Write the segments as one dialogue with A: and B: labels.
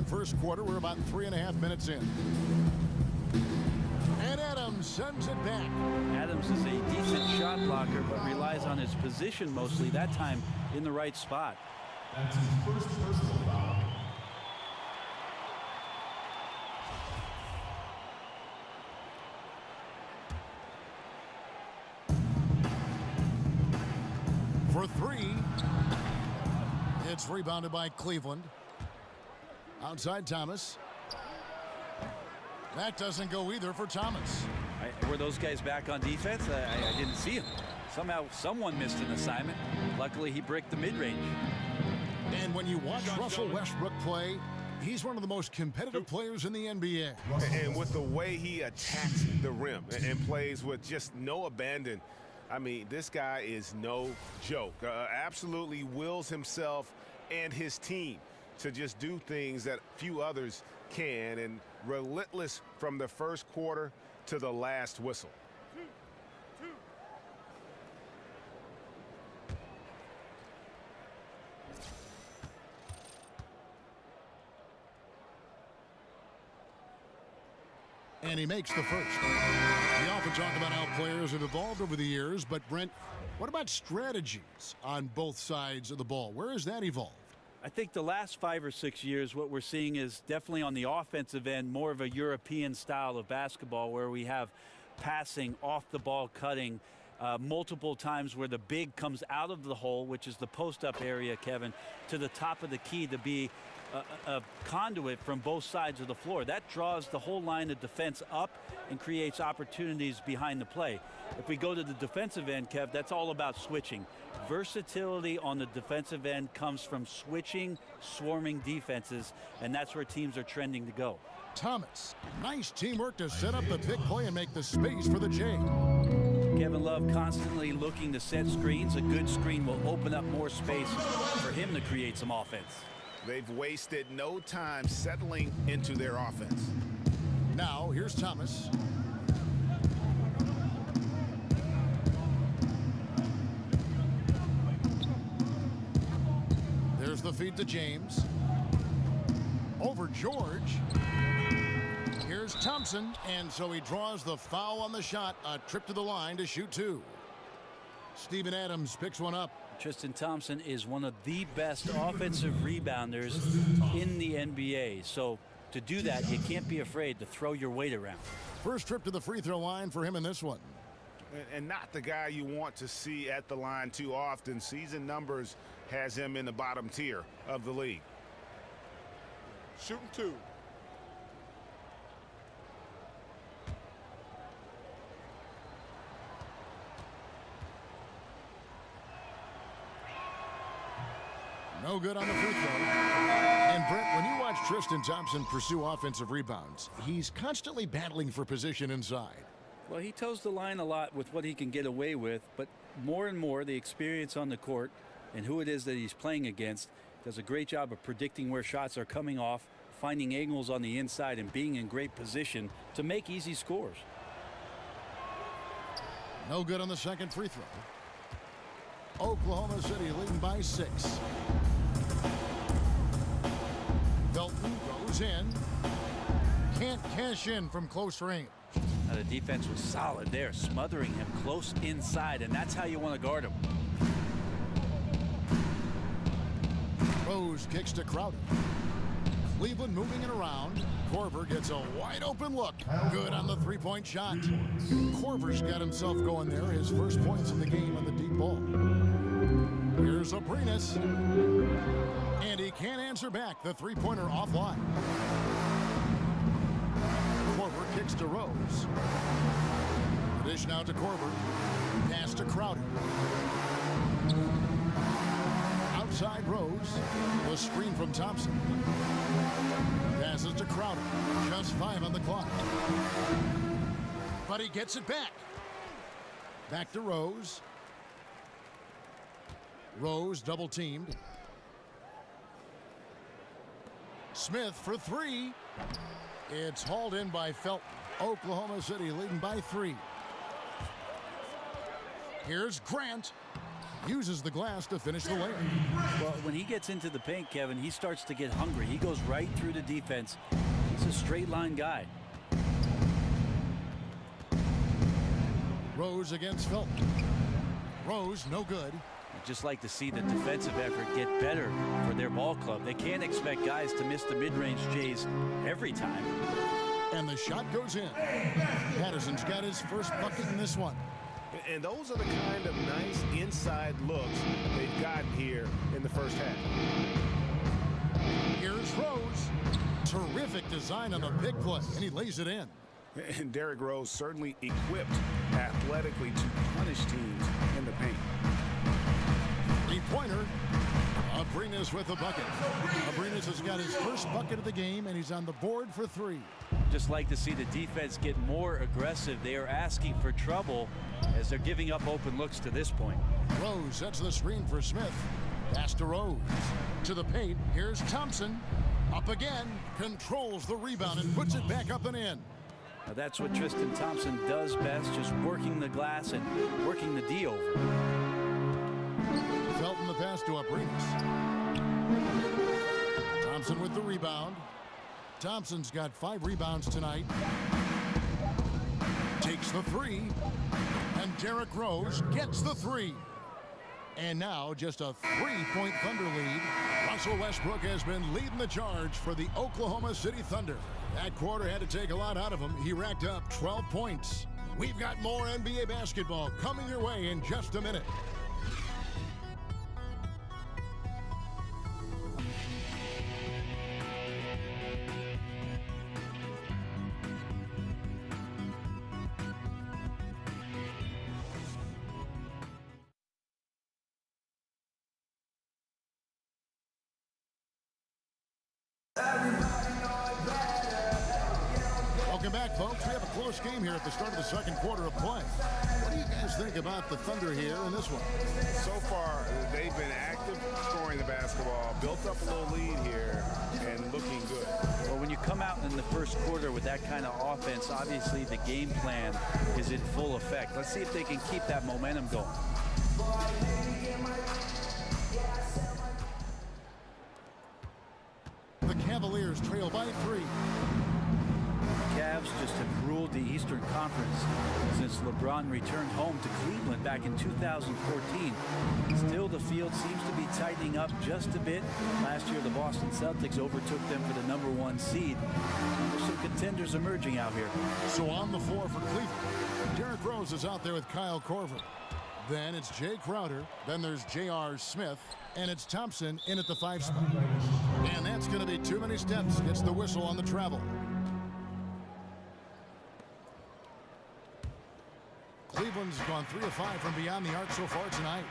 A: first quarter. We're about 3.5 minutes in. And Adams sends it back.
B: Adams is a decent shot blocker, but relies on his position mostly, that time in the right spot.
C: That's his first personal foul.
A: For three. It's rebounded by Cleveland. Outside Thomas. That doesn't go either for Thomas.
B: Were those guys back on defense? I didn't see them. Somehow someone missed an assignment. Luckily, he bricked the mid-range.
A: And when you watch Russell Westbrook play, he's one of the most competitive players in the NBA.
D: And with the way he attacks the rim and plays with just no abandon, I mean, this guy is no joke. Absolutely wills himself and his team to just do things that few others can, and relentless from the first quarter to the last whistle.
A: And he makes the first. We often talk about how players have evolved over the years, but Brent, what about strategies on both sides of the ball? Where has that evolved?
B: I think the last 5 or 6 years, what we're seeing is definitely on the offensive end, more of a European style of basketball where we have passing, off the ball cutting, multiple times where the big comes out of the hole, which is the post-up area, Kevin, to the top of the key to be a conduit from both sides of the floor. That draws the whole line of defense up and creates opportunities behind the play. If we go to the defensive end, Kev, that's all about switching. Versatility on the defensive end comes from switching, swarming defenses, and that's where teams are trending to go.
A: Thomas, nice teamwork to set up the big play and make the space for the J.
B: Kevin Love constantly looking to set screens. A good screen will open up more space for him to create some offense.
D: They've wasted no time settling into their offense.
A: Now, here's Thomas. There's the feed to James. Over George. Here's Thompson, and so he draws the foul on the shot. A trip to the line to shoot two. Steven Adams picks one up.
B: Tristan Thompson is one of the best offensive rebounders in the NBA. So to do that, you can't be afraid to throw your weight around.
A: First trip to the free throw line for him in this one.
D: And not the guy you want to see at the line too often. Season numbers has him in the bottom tier of the league.
E: Shooting two.
A: No good on the free throw. And Brent, when you watch Tristan Thompson pursue offensive rebounds, he's constantly battling for position inside.
B: Well, he toes the line a lot with what he can get away with, but more and more the experience on the court and who it is that he's playing against does a great job of predicting where shots are coming off, finding angles on the inside, and being in great position to make easy scores.
A: No good on the second free throw. Oklahoma City leading by 6. Felton goes in. Can't cash in from close range.
B: Now the defense was solid there, smothering him close inside, and that's how you want to guard him.
A: Rose kicks to Crowder. Cleveland moving it around. Korver gets a wide open look. Good on the three-point shot. Korver's got himself going there. His first points of the game on the deep ball. Here's Abrines. And he can't answer back. The three-pointer offline. Korver kicks to Rose. Dish now to Korver. Pass to Crowder. Outside Rose. The screen from Thompson. Passes to Crowder. Just 5 on the clock. But he gets it back. Back to Rose. Rose double teamed. Smith for 3. It's hauled in by Felton. Oklahoma City leading by 3. Here's Grant. uses the glass to finish the layup.
B: Well, when he gets into the paint, Kevin, he starts to get hungry. He goes right through the defense. He's a straight line guy.
A: Rose against Felton. Rose, no good.
B: I'd just like to see the defensive effort get better for their ball club. They can't expect guys to miss the mid-range Jays every time.
A: And the shot goes in. Patterson's got his first bucket in this one.
D: And those are the kind of nice inside looks they've gotten here in the first half.
A: Here's Rose. Terrific design on the big play, and he lays it in.
E: And Derrick Rose certainly equipped athletically to punish teams in the paint.
A: Three-pointer. Abrines with the bucket. Abrines has got his first bucket of the game, and he's on the board for 3.
B: Just like to see the defense get more aggressive. They are asking for trouble as they're giving up open looks to this point.
A: Rose sets the screen for Smith. Pass to Rose. To the paint. Here's Thompson. Up again. Controls the rebound and puts it back up and in.
B: Now that's what Tristan Thompson does best, just working the glass and working the D over.
A: Felton the pass to Abrines. Thompson with the rebound. Thompson's got 5 rebounds tonight. Takes the 3. And Derrick Rose gets the 3. And now just a 3-point Thunder lead. Russell Westbrook has been leading the charge for the Oklahoma City Thunder. That quarter had to take a lot out of him. He racked up 12 points. We've got more NBA basketball coming your way in just a minute. Welcome back, folks. We have a close game here at the start of the second quarter of play. What do you guys think about the Thunder here in this one?
E: So far, they've been active scoring the basketball, built up a little lead here, and looking good.
B: Well, when you come out in the first quarter with that kind of offense, obviously the game plan is in full effect. Let's see if they can keep that momentum going.
A: The Cavaliers trail by 3.
B: Cavs just have ruled the Eastern Conference since LeBron returned home to Cleveland back in 2014. Still, the field seems to be tightening up just a bit. Last year, the Boston Celtics overtook them for the #1 seed. There's some contenders emerging out here.
A: So on the floor for Cleveland, Derrick Rose is out there with Kyle Korver. Then it's Jay Crowder. Then there's J.R. Smith. And it's Thompson in at the 5 spot. And that's going to be too many steps. Gets the whistle on the travel. Cleveland's gone 3 of 5 from beyond the arc so far tonight.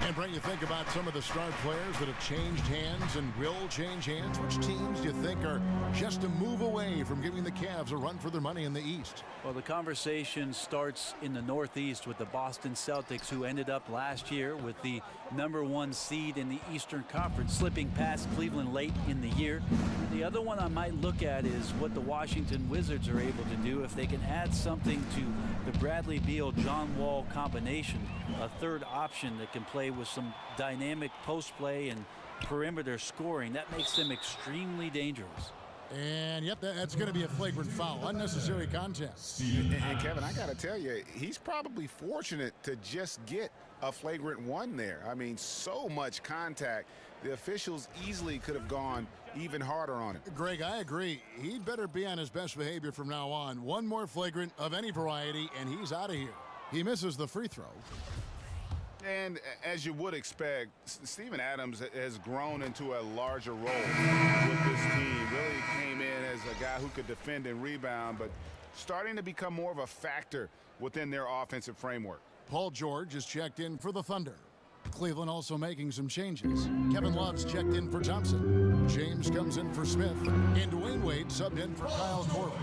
A: And Brent, you think about some of the star players that have changed hands and will change hands. Which teams do you think are just a move away from giving the Cavs a run for their money in the East?
B: Well, the conversation starts in the Northeast with the Boston Celtics, who ended up last year with the #1 seed in the Eastern Conference, slipping past Cleveland late in the year. The other one I might look at is what the Washington Wizards are able to do if they can add something to the Bradley Beal-John Wall combination, a third option that can play with some dynamic post play and perimeter scoring. That makes them extremely dangerous.
A: And yep, that's going to be a flagrant foul. Unnecessary contact.
E: And Kevin, I got to tell you, he's probably fortunate to just get a flagrant 1 there. I mean, so much contact. The officials easily could have gone even harder on him.
A: Greg, I agree. He'd better be on his best behavior from now on. One more flagrant of any variety, and he's out of here. He misses the free throw.
E: And as you would expect, Steven Adams has grown into a larger role with this team. Really came in as a guy who could defend and rebound, but starting to become more of a factor within their offensive framework.
A: Paul George is checked in for the Thunder. Cleveland also making some changes. Kevin Love's checked in for Thompson. James comes in for Smith. And Dwayne Wade subbed in for Kyle Korver.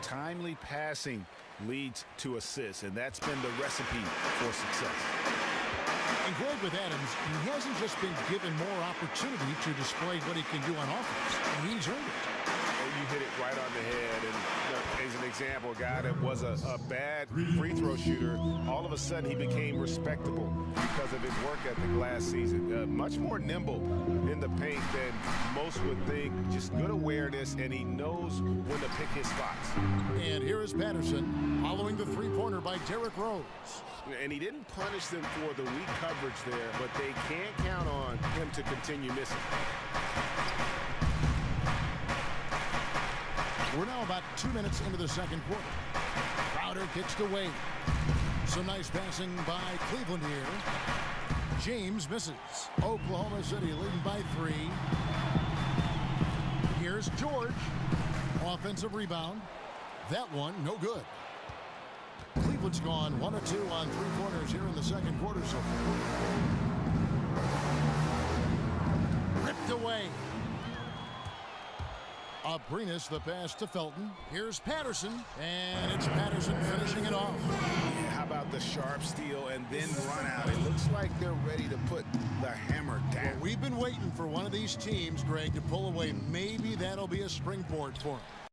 E: Timely passing leads to assists, and that's been the recipe for success.
A: And Greg, with Adams, he hasn't just been given more opportunity to display what he can do on offense. And he's earned it.
D: you hit it right on the head. And as an example, a guy that was a bad free throw shooter, all of a sudden he became respectable because of his work ethic last season. Much more nimble in the paint than most would think. Just good awareness, and he knows when to pick his spots.
A: And here is Patterson following the three-pointer by Derrick Rose.
D: And he didn't punish them for the weak coverage there, but they can't count on him to continue missing.
A: We're now about 2 minutes into the second quarter. Crowder kicks to Wade. Some nice passing by Cleveland here. James misses. Oklahoma City leading by 3. Here's George. Offensive rebound. That one, no good. Cleveland's gone 1 of 2 on three-pointers here in the second quarter so far. Ripped away. Abrines the pass to Felton. Here's Patterson, and it's Patterson finishing it off.
D: Yeah, how about the sharp steal and then run out? It looks like they're ready to put the hammer down.
A: Well, we've been waiting for one of these teams, Greg, to pull away. Maybe that'll be a springboard for them.